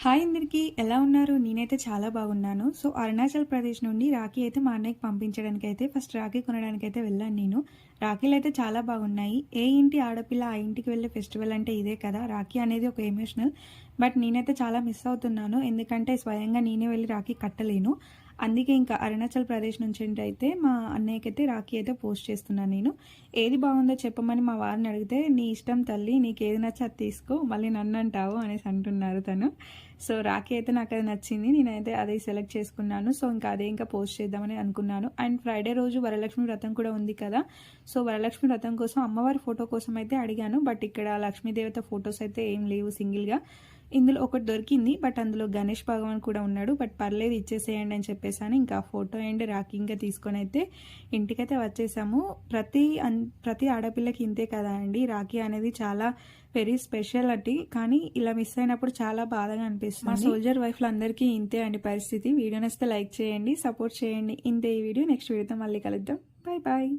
Hi అందరికీ, ఎలా ఉన్నారు? నేనైతే చాలా బాగున్నాను. సో, అరుణాచల్ ప్రదేశ్ నుండి రాఖీ అయితే మా అన్నయ్యకి పంపించడానికైతే ఫస్ట్ రాఖీ కొనడానికైతే వెళ్ళాను నేను. రాఖీలైతే చాలా బాగున్నాయి. ఏ ఇంటి ఆడపిల్ల ఆ ఇంటికి వెళ్ళే ఫెస్టివల్ అంటే ఇదే కదా! రాఖీ అనేది ఒక ఎమోషనల్. బట్ నేనైతే చాలా మిస్ అవుతున్నాను. ఎందుకంటే స్వయంగా నేనే వెళ్ళి రాఖీ కట్టలేను. అందుకే ఇంకా అరుణాచల్ ప్రదేశ్ నుంచి అయితే మా అన్నయ్యకైతే రాఖీ అయితే పోస్ట్ చేస్తున్నాను నేను. ఏది బాగుందో చెప్పమని మా వారిని అడిగితే, నీ ఇష్టం తల్లి, నీకేది నచ్చి అది తీసుకో, మళ్ళీ నన్ను అంటావు అనేసి అంటున్నారు తను. సో, రాఖీ అయితే నాకు అది నచ్చింది. నేనైతే అదే సెలెక్ట్ చేసుకున్నాను. సో, ఇంకా అదే ఇంకా పోస్ట్ చేద్దామని అనుకున్నాను. అండ్ ఫ్రైడే రోజు వరలక్ష్మి వ్రతం కూడా ఉంది కదా! సో, వరలక్ష్మి వ్రతం కోసం అమ్మవారి ఫోటో కోసం అయితే అడిగాను. బట్ ఇక్కడ లక్ష్మీదేవత ఫొటోస్ అయితే ఏం లేవు సింగిల్గా. ఇందులో ఒకటి దొరికింది. బట్ అందులో గణేష్ భగవాన్ కూడా ఉన్నాడు. బట్ పర్లేదు ఇచ్చేసేయండి అని చెప్పేసాను. ఇంకా ఫోటో అండ్ రాఖీ ఇంకా తీసుకొని అయితే ఇంటికైతే వచ్చేసాము. ప్రతి ఆడపిల్లకి ఇంతే కదా అండి. రాఖీ అనేది చాలా వెరీ స్పెషల్ అండి. కానీ ఇలా మిస్ అయినప్పుడు చాలా బాధగా అనిపిస్తుంది. మా సోల్జర్ వైఫ్లు అందరికీ ఇంతే అండి పరిస్థితి. వీడియో నచ్చితే లైక్ చేయండి, సపోర్ట్ చేయండి. ఇంతే ఈ వీడియో. నెక్స్ట్ వీడియోతో మళ్ళీ కలుద్దాం. Bye bye.